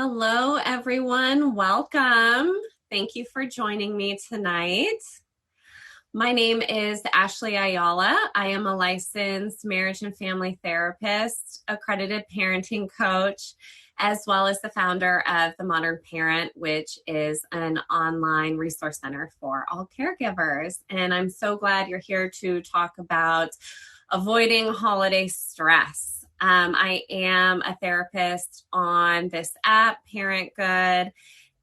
Hello, everyone. Welcome. Thank you for joining me tonight. My name is Ashley Ayala. I am a licensed marriage and family therapist, accredited parenting coach, as well as the founder of The Modern Parent, which is an online resource center for all caregivers. And I'm so glad you're here to talk about avoiding holiday stress. I am a therapist on this app, ParentGood,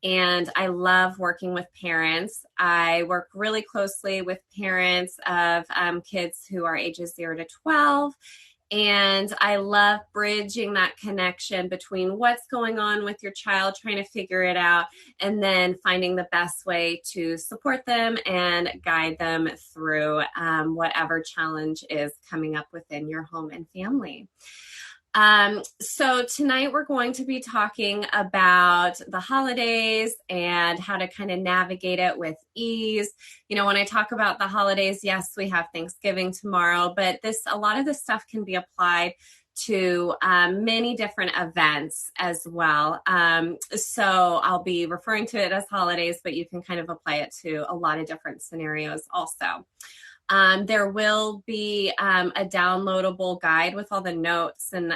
and I love working with parents. I work really closely with parents of kids who are ages 0 to 12. And I love bridging that connection between what's going on with your child, trying to figure it out, and then finding the best way to support them and guide them through whatever challenge is coming up within your home and family. So tonight we're going to be talking about the holidays and how to kind of navigate it with ease. You know, when I talk about the holidays, yes, we have Thanksgiving tomorrow, but a lot of this stuff can be applied to many different events as well. So I'll be referring to it as holidays, but you can kind of apply it to a lot of different scenarios also. There will be a downloadable guide with all the notes and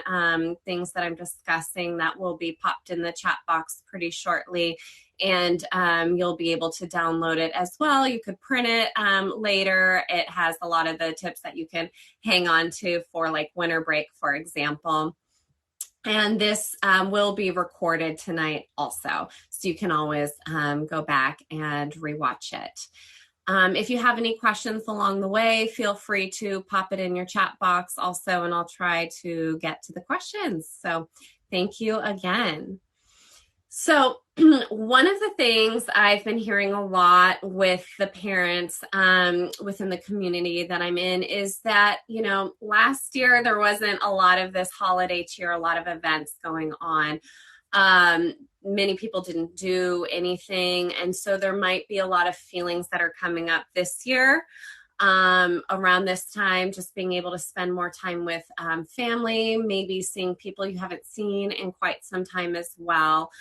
things that I'm discussing that will be popped in the chat box pretty shortly. And you'll be able to download it as well. You could print it later. It has a lot of the tips that you can hang on to for like winter break, for example. And this will be recorded tonight also. So you can always go back and rewatch it. If you have any questions along the way, feel free to pop it in your chat box also, and I'll try to get to the questions. So thank you again. So one of the things I've been hearing a lot with the parents within the community that I'm in is that, you know, last year there wasn't a lot of this holiday cheer, a lot of events going on. Many people didn't do anything. And so there might be a lot of feelings that are coming up this year around this time, just being able to spend more time with family, maybe seeing people you haven't seen in quite some time as well.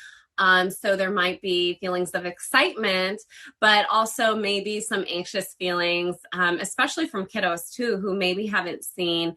So there might be feelings of excitement, but also maybe some anxious feelings, especially from kiddos too, who maybe haven't seen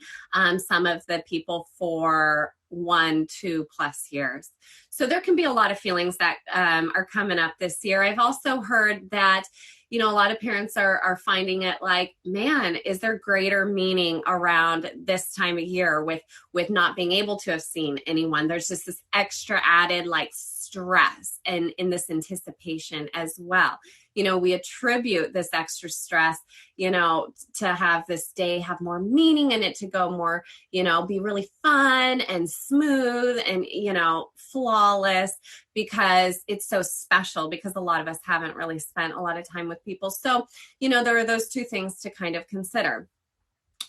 some of the people for 1-2+ years. So there can be a lot of feelings that are coming up this year. I've also heard that, you know, a lot of parents are finding it like, man, is there greater meaning around this time of year with not being able to have seen anyone? There's just this extra added like stress and in this anticipation as well. You know, we attribute this extra stress, you know, to have this day have more meaning in it, to go more, you know, be really fun and smooth and, you know, flawless, because it's so special, because a lot of us haven't really spent a lot of time with people. So, you know, there are those two things to kind of consider.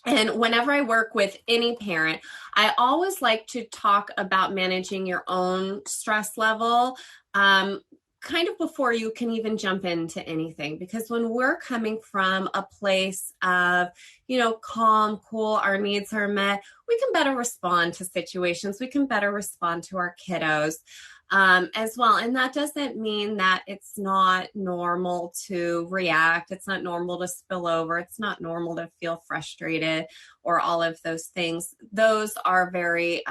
And whenever I work with any parent, I always like to talk about managing your own stress level, kind of before you can even jump into anything. Because when we're coming from a place of, you know, calm, cool, our needs are met, we can better respond to situations. We can better respond to our kiddos as well. And that doesn't mean that it's not normal to react. It's not normal to spill over. It's not normal to feel frustrated or all of those things. Those are very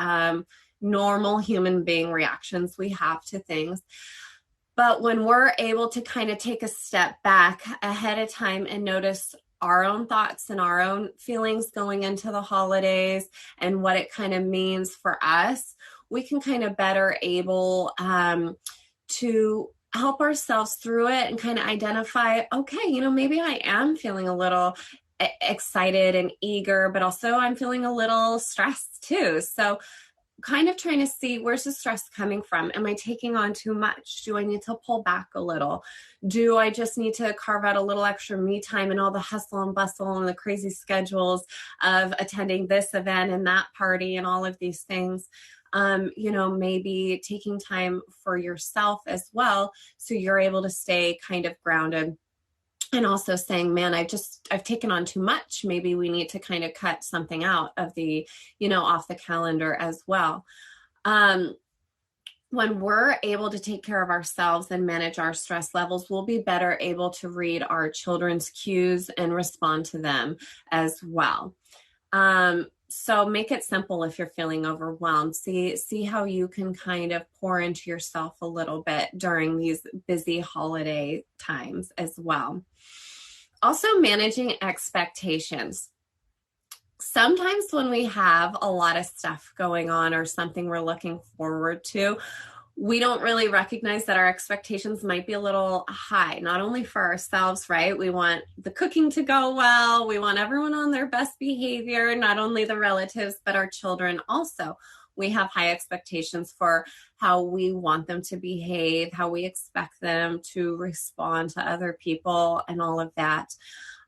normal human being reactions we have to things. But when we're able to kind of take a step back ahead of time and notice our own thoughts and our own feelings going into the holidays and what it kind of means for us, we can kind of better able to help ourselves through it and kind of identify, okay, you know, maybe I am feeling a little excited and eager, but also I'm feeling a little stressed too. So kind of trying to see, where's the stress coming from? Am I taking on too much? Do I need to pull back a little? Do I just need to carve out a little extra me time and all the hustle and bustle and the crazy schedules of attending this event and that party and all of these things? You know, maybe taking time for yourself as well, so you're able to stay kind of grounded. And also saying, man, I've taken on too much. Maybe we need to kind of cut something out of the, you know, off the calendar as well. when we're able to take care of ourselves and manage our stress levels, we'll be better able to read our children's cues and respond to them as well. So make it simple if you're feeling overwhelmed. See how you can kind of pour into yourself a little bit during these busy holiday times as well. Also, managing expectations. Sometimes when we have a lot of stuff going on or something we're looking forward to, we don't really recognize that our expectations might be a little high, not only for ourselves, right? We want the cooking to go well. We want everyone on their best behavior, not only the relatives, but our children also. We have high expectations for how we want them to behave, how we expect them to respond to other people and all of that.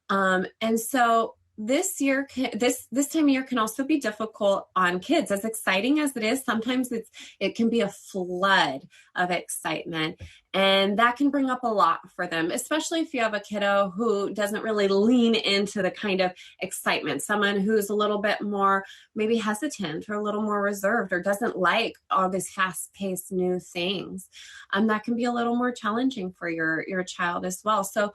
And so this time of year can also be difficult on kids. As exciting as it is, sometimes it can be a flood of excitement, and that can bring up a lot for them, especially if you have a kiddo who doesn't really lean into the kind of excitement, someone who's a little bit more maybe hesitant or a little more reserved or doesn't like all these fast-paced new things. That can be a little more challenging for your child as well. So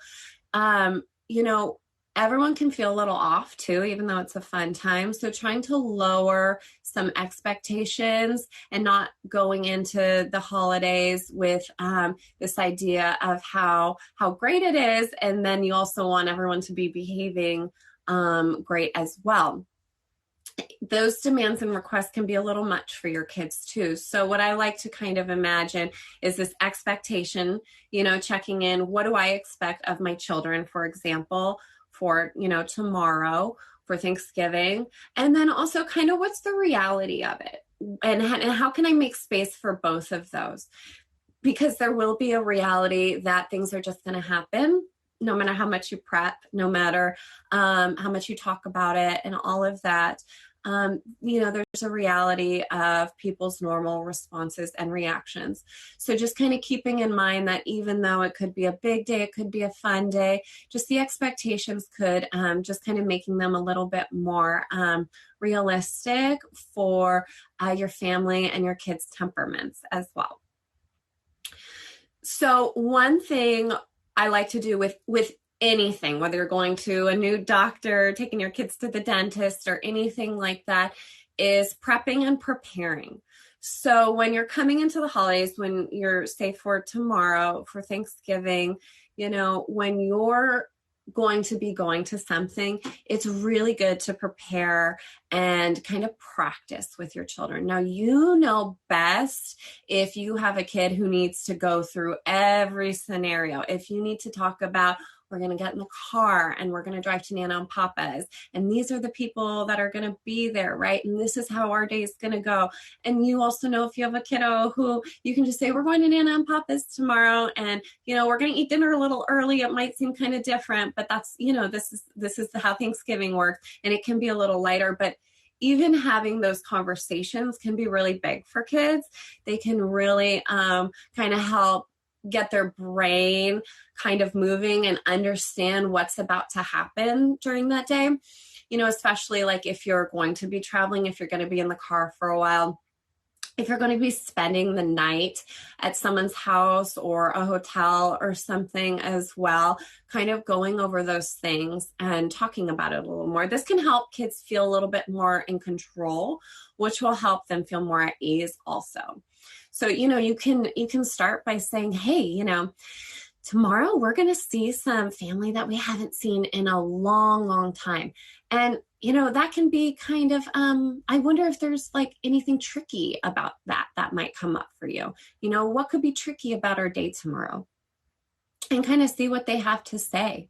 everyone can feel a little off too, even though it's a fun time. So trying to lower some expectations and not going into the holidays with this idea of how great it is. And then you also want everyone to be behaving great as well. Those demands and requests can be a little much for your kids too. So what I like to kind of imagine is this expectation, checking in. What do I expect of my children, for example, for, tomorrow, for Thanksgiving? And then also kind of what's the reality of it? And how can I make space for both of those? Because there will be a reality that things are just going to happen, no matter how much you prep, no matter how much you talk about it and all of that. There's a reality of people's normal responses and reactions. So just kind of keeping in mind that even though it could be a big day, it could be a fun day, just the expectations could just kind of making them a little bit more realistic for your family and your kids' temperaments as well. So one thing I like to do with anything, whether you're going to a new doctor, taking your kids to the dentist, or anything like that, is prepping and preparing. So when you're coming into the holidays, when you're say for tomorrow, for Thanksgiving, when you're going to be going to something, it's really good to prepare and kind of practice with your children. Now, you know best if you have a kid who needs to go through every scenario. If you need to talk about, we're going to get in the car and we're going to drive to Nana and Papa's, and these are the people that are going to be there, right? And this is how our day is going to go. And you also know if you have a kiddo who you can just say, we're going to Nana and Papa's tomorrow, and we're going to eat dinner a little early. It might seem kind of different, but that's this is how Thanksgiving works, and it can be a little lighter. But even having those conversations can be really big for kids. They can really kind of help get their brain kind of moving and understand what's about to happen during that day, especially like if you're going to be traveling, if you're going to be in the car for a while, if you're going to be spending the night at someone's house or a hotel or something as well, kind of going over those things and talking about it a little more. This can help kids feel a little bit more in control, which will help them feel more at ease also. So, you can start by saying, hey, tomorrow we're going to see some family that we haven't seen in a long, long time. And, that can be kind of, I wonder if there's like anything tricky about that might come up for you. What could be tricky about our day tomorrow? And kind of see what they have to say.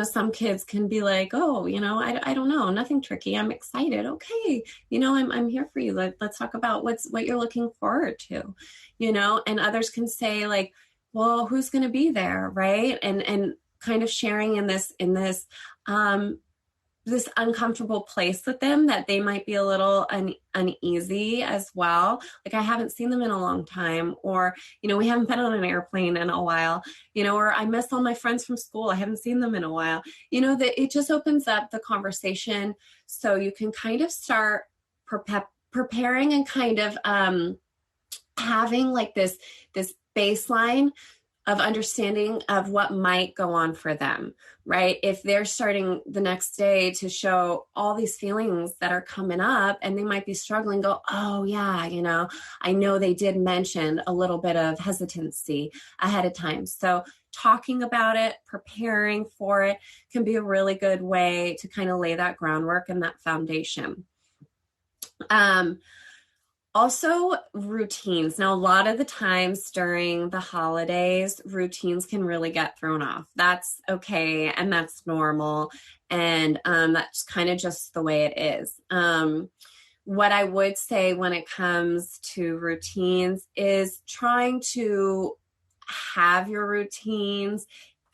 Some kids can be like, oh, I don't know, nothing tricky. I'm excited. Okay. I'm here for you. Let's talk about what you're looking forward to, and others can say like, well, who's going to be there? Right. And kind of sharing in this this uncomfortable place with them that they might be a little uneasy as well. Like, I haven't seen them in a long time, or, we haven't been on an airplane in a while, or I miss all my friends from school. I haven't seen them in a while, that it just opens up the conversation. So you can kind of start preparing and kind of having like this baseline of understanding of what might go on for them, right? If they're starting the next day to show all these feelings that are coming up and they might be struggling, go, oh yeah, I know they did mention a little bit of hesitancy ahead of time. So talking about it, preparing for it can be a really good way to kind of lay that groundwork and that foundation. Also, routines. Now, a lot of the times during the holidays, routines can really get thrown off. That's okay, and that's normal, and that's kind of just the way it is. What I would say when it comes to routines is trying to have your routines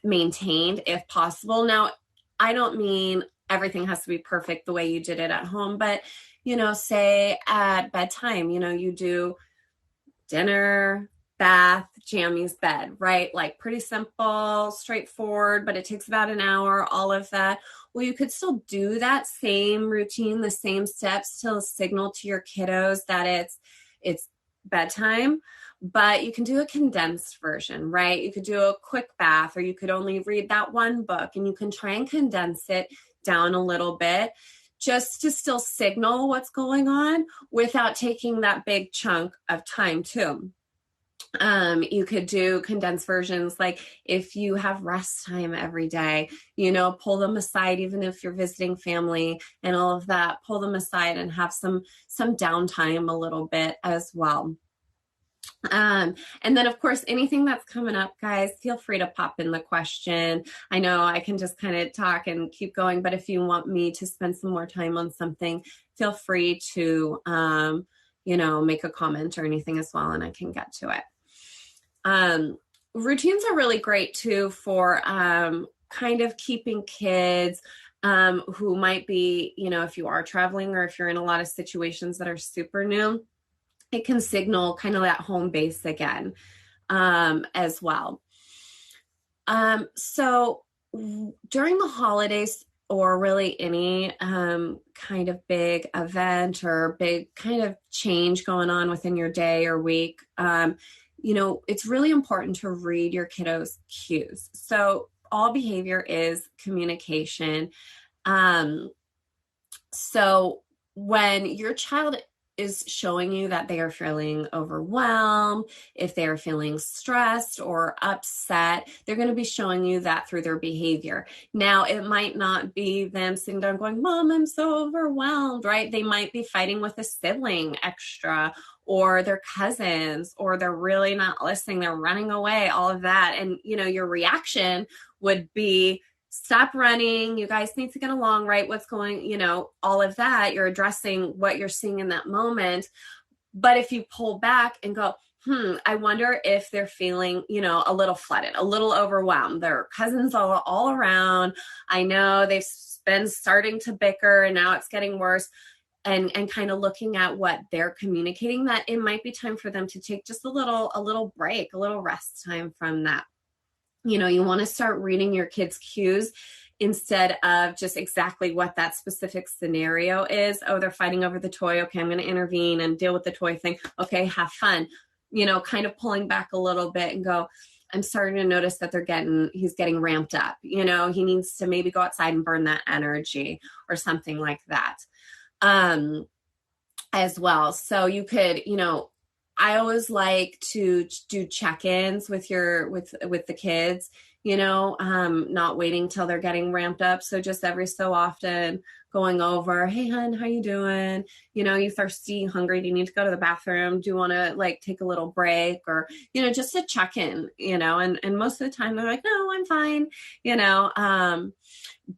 maintained if possible. Now, I don't mean everything has to be perfect the way you did it at home, but say at bedtime, you do dinner, bath, jammies, bed, right? Like pretty simple, straightforward, but it takes about an hour, all of that. Well, you could still do that same routine, the same steps to signal to your kiddos that it's bedtime, but you can do a condensed version, right? You could do a quick bath, or you could only read that one book, and you can try and condense it down a little bit, just to still signal what's going on without taking that big chunk of time too. You could do condensed versions, like if you have rest time every day, pull them aside, even if you're visiting family and all of that, pull them aside and have some downtime a little bit as well. And then, of course, anything that's coming up, guys, feel free to pop in the question. I know I can just kind of talk and keep going, but if you want me to spend some more time on something, feel free to, make a comment or anything as well, and I can get to it. Routines are really great, too, for kind of keeping kids who might be, if you are traveling or if you're in a lot of situations that are super new, it can signal kind of that home base again as well. So during the holidays, or really any kind of big event or big kind of change going on within your day or week, it's really important to read your kiddos' cues. So all behavior is communication. So when your child is showing you that they are feeling overwhelmed, if they are feeling stressed or upset, they're going to be showing you that through their behavior. Now, it might not be them sitting down going, Mom, I'm so overwhelmed, right? They might be fighting with a sibling extra, or their cousins, or they're really not listening, they're running away, all of that. And, your reaction would be, stop running, you guys need to get along, right? What's going, all of that, you're addressing what you're seeing in that moment. But if you pull back and go, I wonder if they're feeling, a little flooded, a little overwhelmed. Their cousins all around. I know they've been starting to bicker and now it's getting worse. And kind of looking at what they're communicating, that it might be time for them to take just a little break, a little rest time from that. You want to start reading your kids' cues instead of just exactly what that specific scenario is. Oh, they're fighting over the toy. Okay, I'm going to intervene and deal with the toy thing. Okay, have fun. Kind of pulling back a little bit and go, I'm starting to notice that he's getting ramped up. He needs to maybe go outside and burn that energy or something like that as well. So you could, I always like to do check-ins with the kids, not waiting till they're getting ramped up. So just every so often going over, hey, hon, how you doing? You thirsty, hungry? Do you need to go to the bathroom? Do you want to take a little break? Or, just a check-in, and most of the time they're like, no, I'm fine,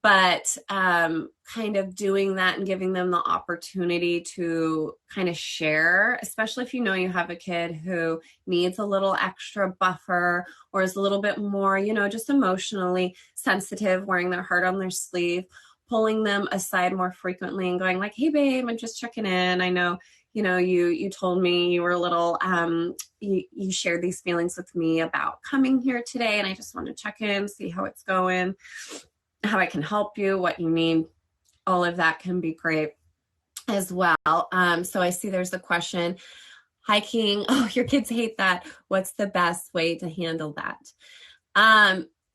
but kind of doing that and giving them the opportunity to kind of share, especially if you have a kid who needs a little extra buffer or is a little bit more, just emotionally sensitive, wearing their heart on their sleeve, pulling them aside more frequently and going like, hey, babe, I'm just checking in. I know, you told me you were a little, you shared these feelings with me about coming here today, and I just want to check in, see how it's going, how I can help you, what you need. All of that can be great as well. So I see there's a question. hiking. Oh, your kids hate that. What's the best way to handle that?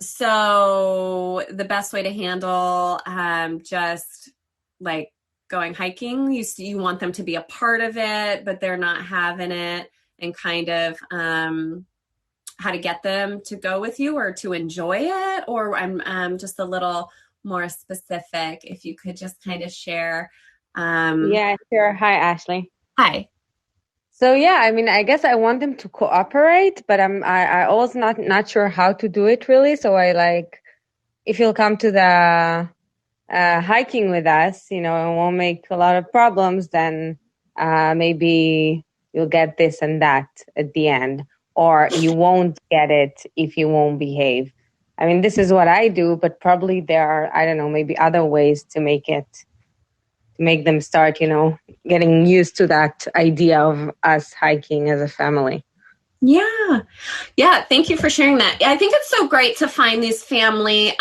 So the best way to handle just like going hiking, you want them to be a part of it, but they're not having it, and kind of how to get them to go with you or to enjoy it, or I'm just a little more specific. If you could just kind of share. Yeah, sure. Hi, Ashley. Hi. So yeah, I mean, I guess I want them to cooperate, but I always not sure how to do it really. So I like if you'll come to the hiking with us, it won't make a lot of problems, then maybe you'll get this and that at the end, or you won't get it if you won't behave. I mean, this is what I do, but probably there are, I don't know, maybe other ways to make them start, getting used to that idea of us hiking as a family. Yeah. Yeah. Thank you for sharing that. I think it's so great to find these family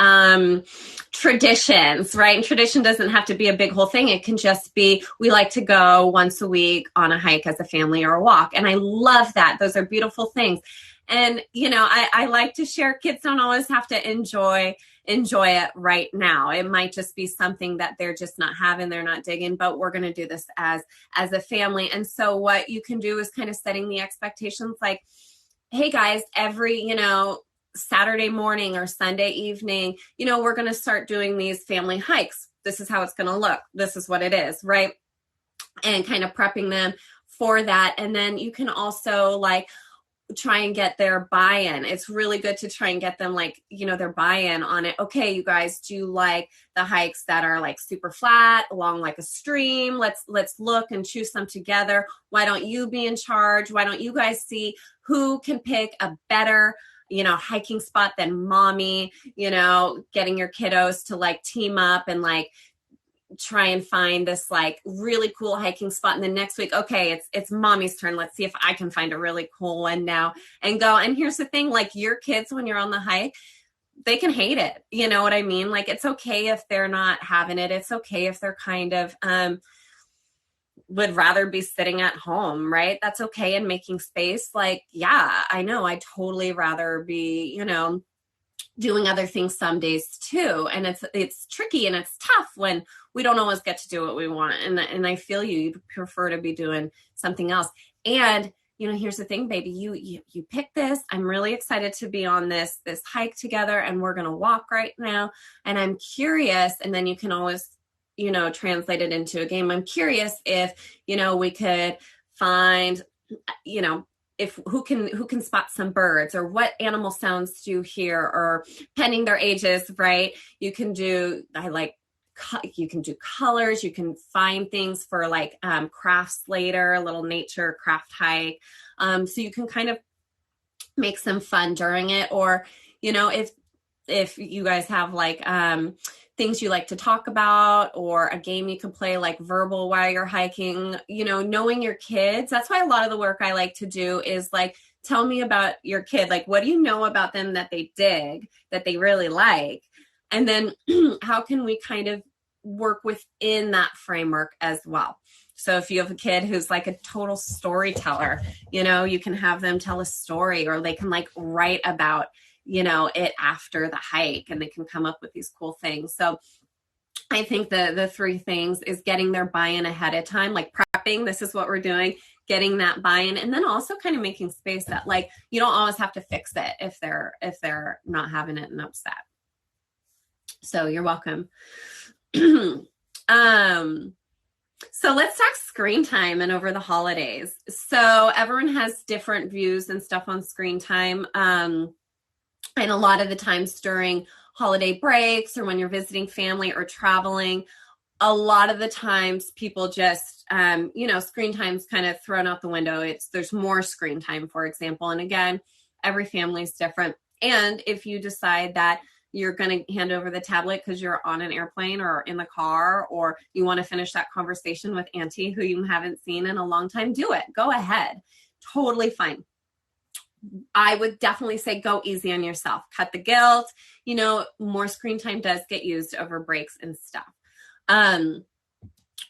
traditions, right? And tradition doesn't have to be a big whole thing. It can just be, we like to go once a week on a hike as a family or a walk. And I love that. Those are beautiful things. And, I like to share, kids don't always have to enjoy it right now. It might just be something that they're just not having, they're not digging, but we're going to do this as a family. And so what you can do is kind of setting the expectations like, hey guys, every, Saturday morning or Sunday evening, we're going to start doing these family hikes. This is how it's going to look. This is what it is, right? And kind of prepping them for that. And then you can also like try and get their buy-in. It's really good to try and get them like, their buy-in on it. Okay, you guys, do you like the hikes that are like super flat along like a stream? Let's look and choose some together. Why don't you be in charge? Why don't you guys see who can pick a better hiking spot than mommy, getting your kiddos to like team up and like try and find this like really cool hiking spot. And then next week, okay, it's mommy's turn. Let's see if I can find a really cool one now and go. And here's the thing, like your kids, when you're on the hike, they can hate it. You know what I mean? Like, it's okay if they're not having it. It's okay if they're kind of, would rather be sitting at home, right? That's okay. And making space. Like, yeah, I know. I'd totally rather be, doing other things some days too. And it's tricky and it's tough when we don't always get to do what we want. And I feel you prefer to be doing something else. And here's the thing, baby, you pick this. I'm really excited to be on this hike together, and we're gonna walk right now. And I'm curious, and then you can always translate it into a game. I'm curious if we could find if who can spot some birds, or what animal sounds do you hear, or pending their ages, right? You can do colors, you can find things for like crafts later, a little nature craft hike. So you can kind of make some fun during it. Or if you guys have like things you like to talk about, or a game you can play like verbal while you're hiking, knowing your kids. That's why a lot of the work I like to do is like, tell me about your kid. Like, what do you know about them that they dig, that they really like? And then how can we kind of work within that framework as well? So if you have a kid who's like a total storyteller, you can have them tell a story, or they can like write about it after the hike, and they can come up with these cool things. So I think the three things is getting their buy-in ahead of time, like prepping, this is what we're doing, getting that buy-in, and then also kind of making space that like, you don't always have to fix it if they're not having it and upset. So you're welcome. So let's talk screen time and over the holidays. So everyone has different views and stuff on screen time. And a lot of the times during holiday breaks, or when you're visiting family or traveling, a lot of the times people just, screen time's kind of thrown out the window. There's more screen time, for example. And again, every family is different. And if you decide that you're going to hand over the tablet because you're on an airplane or in the car, or you want to finish that conversation with auntie who you haven't seen in a long time, do it. Go ahead. Totally fine. I would definitely say go easy on yourself. Cut the guilt. More screen time does get used over breaks and stuff.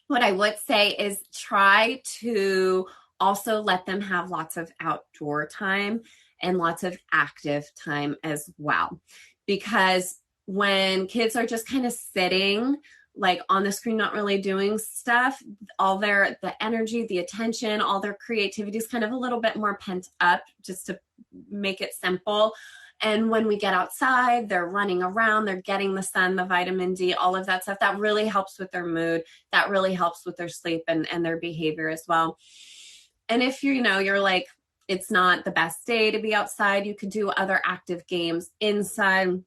What I would say is try to also let them have lots of outdoor time and lots of active time as well. Because when kids are just kind of sitting like on the screen, not really doing stuff, all the energy, the attention, all their creativity is kind of a little bit more pent up, just to make it simple. And when we get outside, they're running around, they're getting the sun, the vitamin D, all of that stuff. That really helps with their mood. That really helps with their sleep and their behavior as well. And if you're like, it's not the best day to be outside, you could do other active games inside,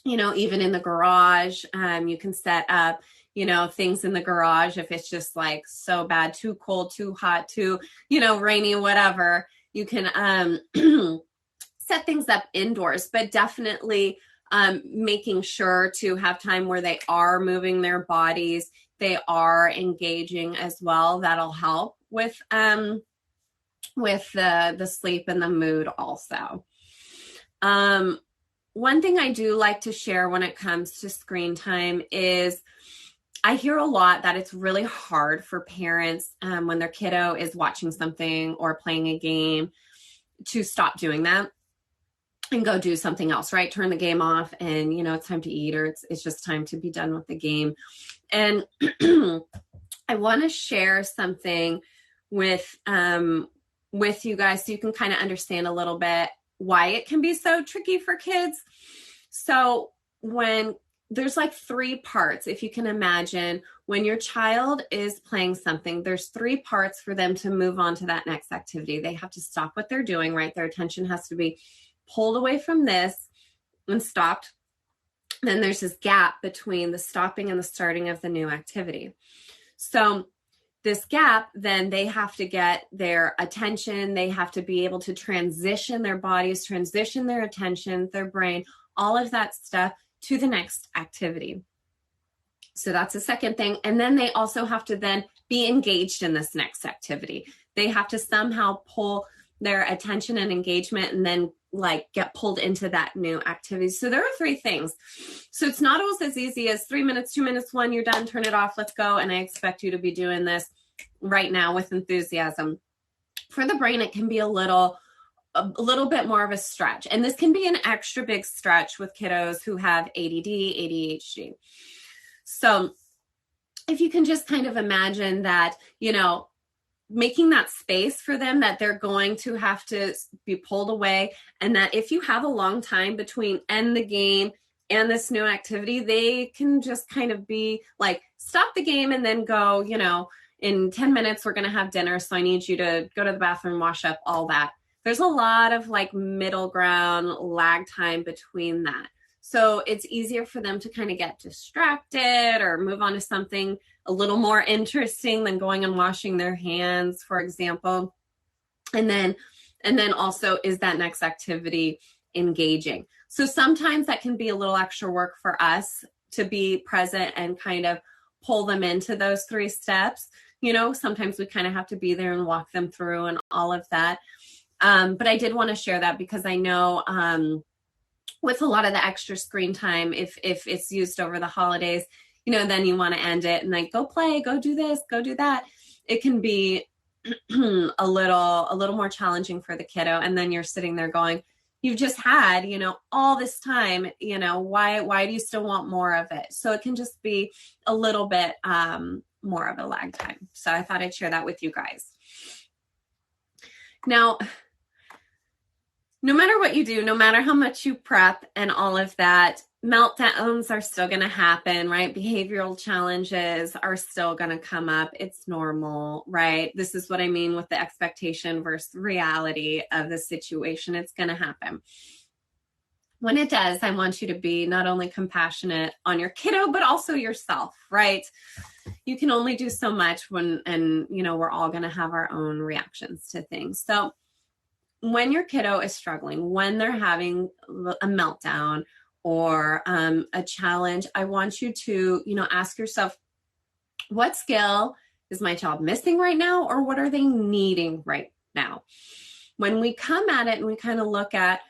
even in the garage. You can set up, things in the garage if it's just like so bad, too cold, too hot, too, rainy, whatever. You can set things up indoors, but definitely making sure to have time where they are moving their bodies, they are engaging as well. That'll help with the sleep and the mood also. One thing I do like to share when it comes to screen time is I hear a lot that it's really hard for parents when their kiddo is watching something or playing a game to stop doing that and go do something else, right? Turn the game off and, it's time to eat, or it's just time to be done with the game. And I want to share something with you guys so you can kind of understand a little bit why it can be so tricky for kids. So when there's like 3 parts, if you can imagine, when your child is playing something, there's 3 parts for them to move on to that next activity. They have to stop what they're doing, right? Their attention has to be pulled away from this and stopped. Then there's this gap between the stopping and the starting of the new activity. So this gap, then they have to get their attention. They have to be able to transition their bodies, transition their attention, their brain, all of that stuff to the next activity. So that's the second thing. And then they also have to then be engaged in this next activity. They have to somehow pull their attention and engagement and then like get pulled into that new activity. So there are 3 things. So it's not always as easy as 3 minutes, 2 minutes, 1, you're done, turn it off, let's go. And I expect you to be doing this right now with enthusiasm. For the brain, it can be a little bit more of a stretch. And this can be an extra big stretch with kiddos who have ADD, ADHD. So if you can just kind of imagine that, making that space for them, that they're going to have to be pulled away, and that if you have a long time between end the game and this new activity, they can just kind of be like, stop the game and then go, in 10 minutes, we're going to have dinner. So I need you to go to the bathroom, wash up, all that. There's a lot of like middle ground lag time between that. So it's easier for them to kind of get distracted or move on to something a little more interesting than going and washing their hands, for example. And then also, is that next activity engaging? So sometimes that can be a little extra work for us to be present and kind of pull them into those 3 steps. Sometimes we kind of have to be there and walk them through and all of that. But I did want to share that because I know with a lot of the extra screen time, if it's used over the holidays, then you want to end it and like, go play, go do this, go do that. It can be a little more challenging for the kiddo. And then you're sitting there going, you've just had, all this time, why do you still want more of it? So it can just be a little bit more of a lag time. So I thought I'd share that with you guys. Now, no matter what you do, no matter how much you prep and all of that, meltdowns are still going to happen, right? Behavioral challenges are still going to come up. It's normal, right? This is what I mean with the expectation versus reality of the situation. It's going to happen. When it does, I want you to be not only compassionate on your kiddo, but also yourself, right? You can only do so much we're all going to have our own reactions to things. So when your kiddo is struggling, when they're having a meltdown or a challenge, I want you to, ask yourself, what skill is my child missing right now? Or what are they needing right now? When we come at it and we kind of look at,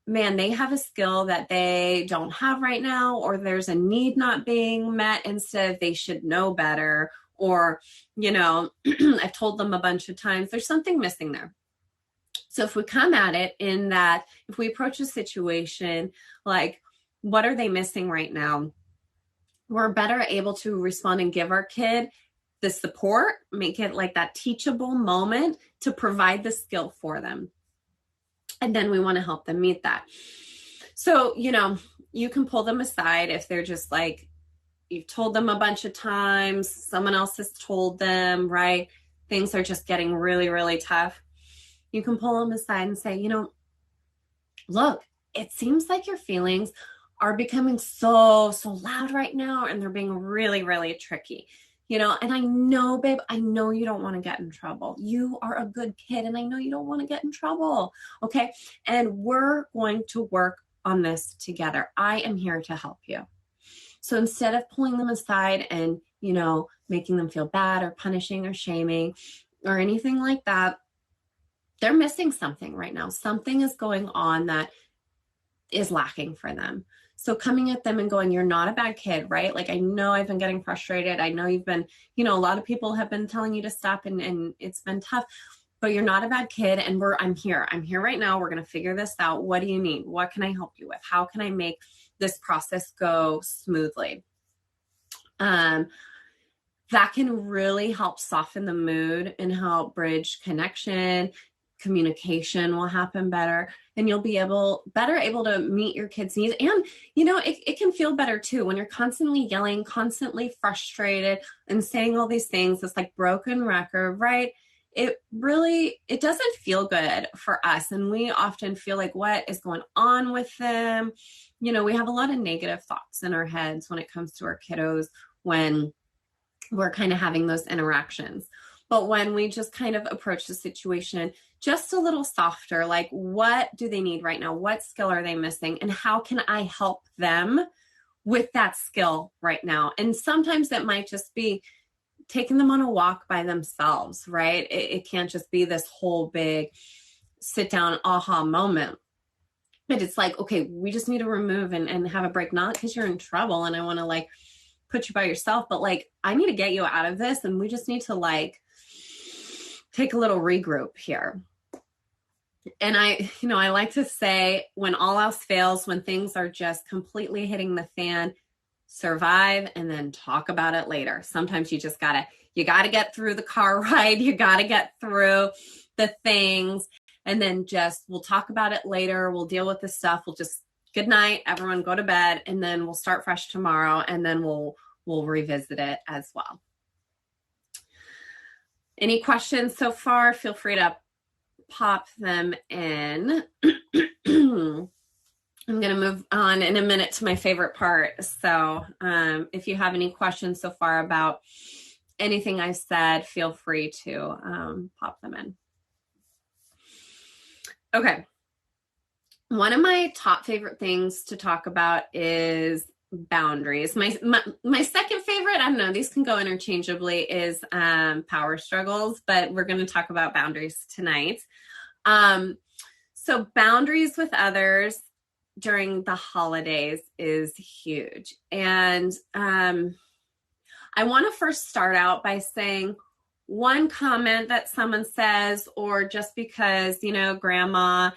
man, they have a skill that they don't have right now, or there's a need not being met instead of they should know better, or, I've told them a bunch of times. There's something missing there. So if we come at it in that, if we approach a situation like, what are they missing right now? We're better able to respond and give our kid the support, make it like that teachable moment to provide the skill for them. And then we want to help them meet that. So, you can pull them aside if they're just like, you've told them a bunch of times, someone else has told them, right? Things are just getting really, really tough. You can pull them aside and say, look, it seems like your feelings are becoming so loud right now, and they're being really, really tricky. And I know, babe, I know you don't want to get in trouble. You are a good kid, and I know you don't want to get in trouble. Okay. And we're going to work on this together. I am here to help you. So instead of pulling them aside and, making them feel bad or punishing or shaming or anything like that, they're missing something right now. Something is going on that is lacking for them. So coming at them and going, you're not a bad kid, right? Like, I know I've been getting frustrated. I know you've been, a lot of people have been telling you to stop and it's been tough, but you're not a bad kid. And I'm here right now. We're going to figure this out. What do you need? What can I help you with? How can I make this process go smoothly? That can really help soften the mood and help bridge connection. Communication will happen better, and you'll be better able to meet your kids' needs. And, it can feel better too when you're constantly yelling, constantly frustrated and saying all these things. It's like broken record, right? It doesn't feel good for us. And we often feel like, what is going on with them? We have a lot of negative thoughts in our heads when it comes to our kiddos when we're kind of having those interactions. But when we just kind of approach the situation just a little softer, like, what do they need right now? What skill are they missing? And how can I help them with that skill right now? And sometimes it might just be taking them on a walk by themselves, right? It can't just be this whole big sit down aha moment. But it's like, okay, we just need to remove and have a break, not because you're in trouble and I want to put you by yourself, but I need to get you out of this, and we just need to take a little regroup here. And I like to say, when all else fails, when things are just completely hitting the fan, survive and then talk about it later. Sometimes you just gotta get through the car ride. You gotta get through the things, and then we'll talk about it later. We'll deal with the stuff. We'll just, good night, everyone, go to bed, and then we'll start fresh tomorrow, and then we'll revisit it as well. Any questions so far? Feel free to pop them in. I'm going to move on in a minute to my favorite part. So if you have any questions so far about anything I said, feel free to pop them in. Okay. One of my top favorite things to talk about is boundaries. My second favorite, I don't know, these can go interchangeably, is power struggles, but we're going to talk about boundaries tonight. So boundaries with others during the holidays is huge. And I want to first start out by saying, one comment that someone says, or just because, grandma,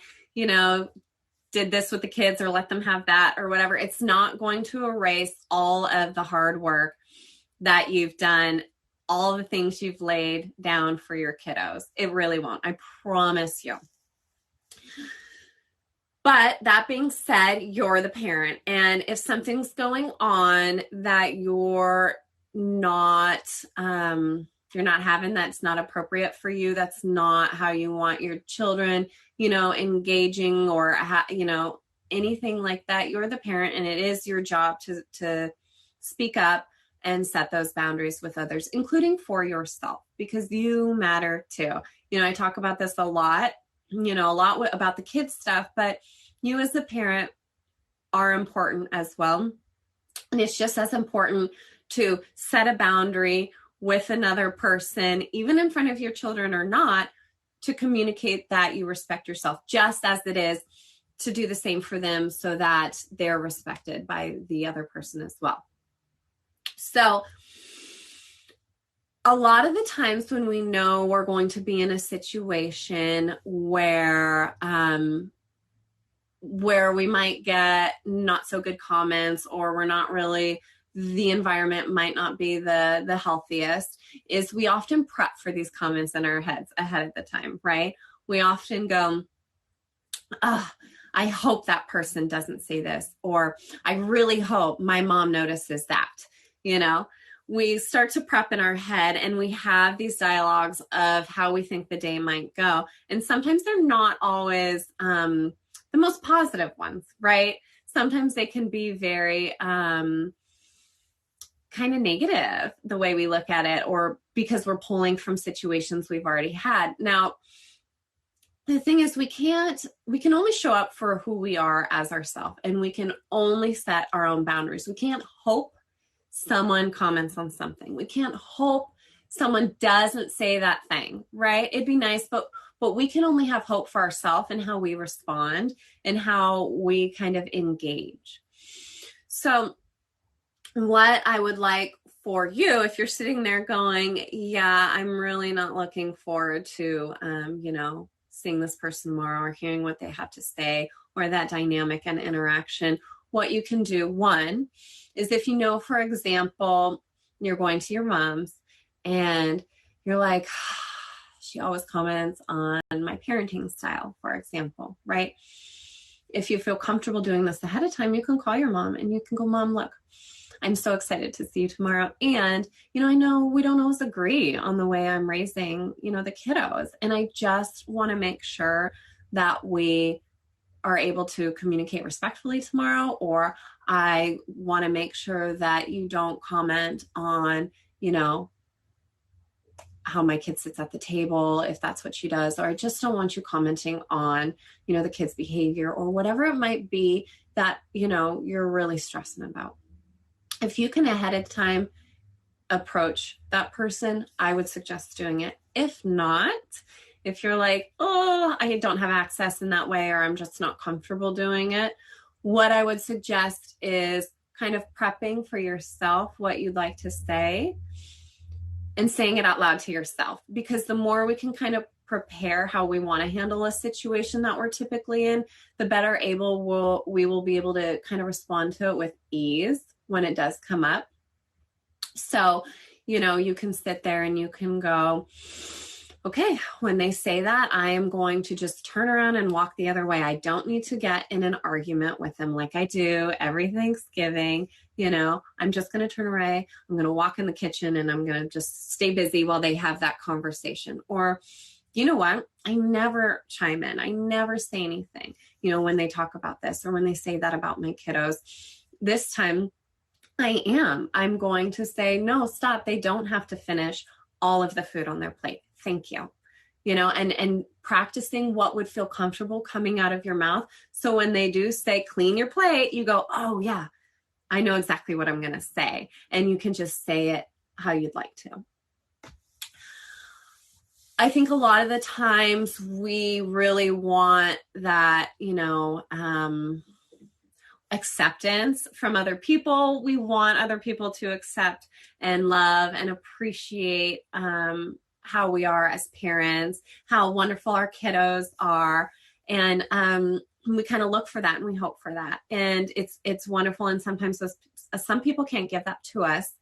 did this with the kids or let them have that or whatever, it's not going to erase all of the hard work that you've done, all the things you've laid down for your kiddos. It really won't. I promise you. But that being said, you're the parent. And if something's going on that you're not having, that's not appropriate for you, that's not how you want your children, engaging or, anything like that, you're the parent, and it is your job to speak up and set those boundaries with others, including for yourself, because you matter too. I talk about this a lot about the kids stuff, but you as the parent are important as well. And it's just as important to set a boundary with another person, even in front of your children or not, to communicate that you respect yourself, just as it is to do the same for them so that they're respected by the other person as well. So a lot of the times when we know we're going to be in a situation where we might get not so good comments, or we're not really, the environment might not be the healthiest, is we often prep for these comments in our heads ahead of the time, right? We often go, oh, I hope that person doesn't say this, or I really hope my mom notices that, you know? We start to prep in our head, and we have these dialogues of how we think the day might go. And sometimes they're not always the most positive ones, right? Sometimes they can be very kind of negative, the way we look at it, or because we're pulling from situations we've already had. Now, the thing is, we can only show up for who we are as ourselves, and we can only set our own boundaries. We can't hope someone comments on something. We can't hope someone doesn't say that thing, right? It'd be nice, but we can only have hope for ourselves and how we respond and how we kind of engage. So what I would like for you, if you're sitting there going, yeah, I'm really not looking forward to, seeing this person tomorrow or hearing what they have to say, or that dynamic and interaction, what you can do, one, is if you know, for example, you're going to your mom's and you're like, she always comments on my parenting style, for example, right? If you feel comfortable doing this ahead of time, you can call your mom and you can go, Mom, look, I'm so excited to see you tomorrow. And, I know we don't always agree on the way I'm raising, the kiddos. And I just want to make sure that we are able to communicate respectfully tomorrow, or I want to make sure that you don't comment on, how my kid sits at the table, if that's what she does, or I just don't want you commenting on, the kid's behavior, or whatever it might be that, you're really stressing about. If you can ahead of time approach that person, I would suggest doing it. If not, if you're like, oh, I don't have access in that way, or I'm just not comfortable doing it, what I would suggest is kind of prepping for yourself what you'd like to say and saying it out loud to yourself. Because the more we can kind of prepare how we want to handle a situation that we're typically in, the better we will be able to kind of respond to it with ease when it does come up. So, you can sit there and you can go, okay, when they say that, I am going to just turn around and walk the other way. I don't need to get in an argument with them like I do every Thanksgiving. I'm just going to turn away. I'm going to walk in the kitchen and I'm going to just stay busy while they have that conversation. Or, you know what? I never chime in. I never say anything, when they talk about this or when they say that about my kiddos. This time, I'm going to say, no, stop. They don't have to finish all of the food on their plate. Thank you. And practicing what would feel comfortable coming out of your mouth. So when they do say, clean your plate, you go, oh yeah, I know exactly what I'm going to say. And you can just say it how you'd like to. I think a lot of the times we really want that, acceptance from other people. We want other people to accept and love and appreciate how we are as parents, how wonderful our kiddos are. And we kind of look for that and we hope for that. And it's wonderful. And sometimes some people can't give that to us.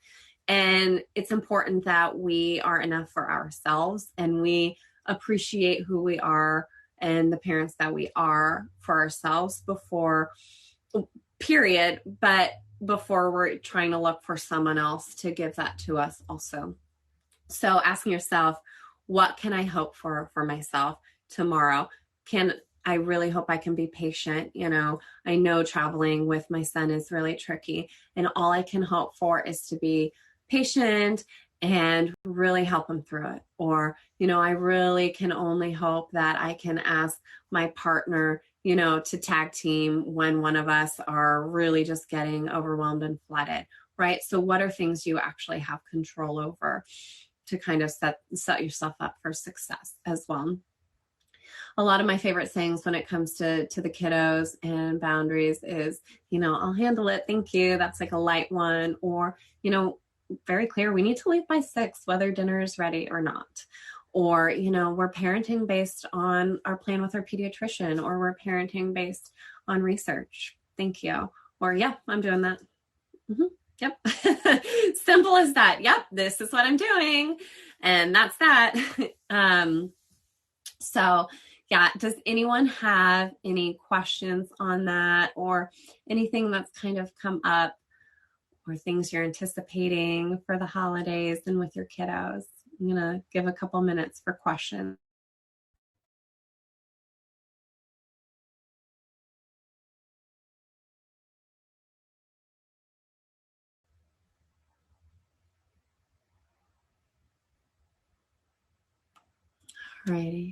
And it's important that we are enough for ourselves and we appreciate who we are and the parents that we are for ourselves but before we're trying to look for someone else to give that to us also. So asking yourself, what can I hope for myself tomorrow? I really hope I can be patient. I know traveling with my son is really tricky, and all I can hope for is to be patient and really help him through it. Or, I really can only hope that I can ask my partner, to tag team when one of us are really just getting overwhelmed and flooded, right? So what are things you actually have control over to kind of set yourself up for success as well? A lot of my favorite sayings when it comes to the kiddos and boundaries is, I'll handle it. Thank you. That's like a light one. Or, very clear. We need to leave by 6, whether dinner is ready or not. Or, we're parenting based on our plan with our pediatrician, or we're parenting based on research. Thank you. Or, yeah, I'm doing that. Mm-hmm. Yep. Simple as that. Yep. This is what I'm doing. And that's that. So yeah, does anyone have any questions on that, or anything that's kind of come up, or things you're anticipating for the holidays and with your kiddos? I'm going to give a couple minutes for questions. Alrighty.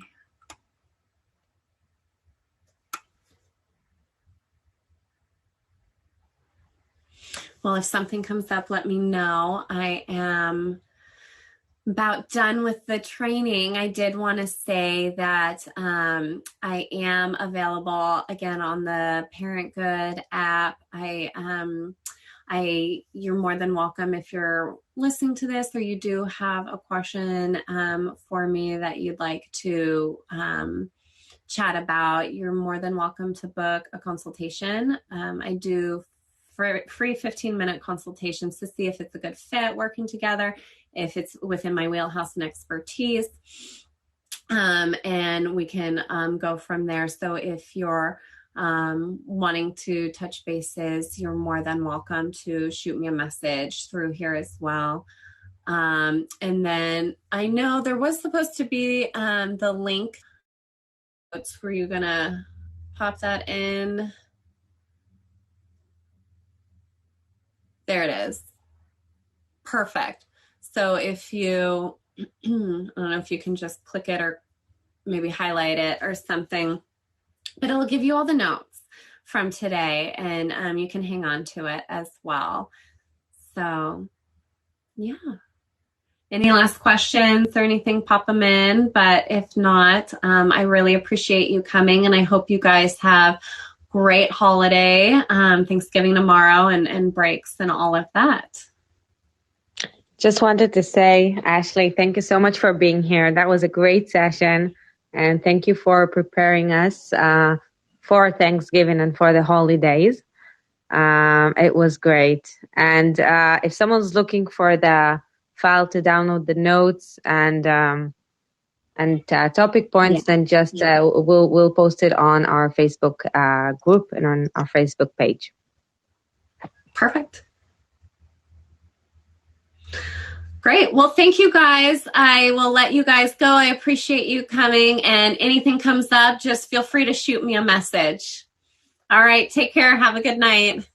Well, if something comes up, let me know. I am about done with the training. I did want to say that I am available again on the ParentGood app. You're more than welcome, if you're listening to this or you do have a question for me that you'd like to chat about, you're more than welcome to book a consultation. I do free 15-minute consultations to see if it's a good fit working together, if it's within my wheelhouse and expertise, and we can go from there. So if you're wanting to touch bases, you're more than welcome to shoot me a message through here as well. And then I know there was supposed to be the link. Were you gonna pop that in? There it is. Perfect. So if you, I don't know if you can just click it or maybe highlight it or something, but it'll give you all the notes from today, and you can hang on to it as well. So yeah. Any last questions or anything, pop them in. But if not, I really appreciate you coming, and I hope you guys have great holiday, Thanksgiving tomorrow, and breaks and all of that. Just wanted to say, Ashley, thank you so much for being here. That was a great session. And thank you for preparing us for Thanksgiving and for the holidays. It was great. And if someone's looking for the file to download the notes and topic points, then just we'll post it on our Facebook group and on our Facebook page. Perfect. Great. Well, thank you guys. I will let you guys go. I appreciate you coming, and anything comes up, just feel free to shoot me a message. All right. Take care. Have a good night.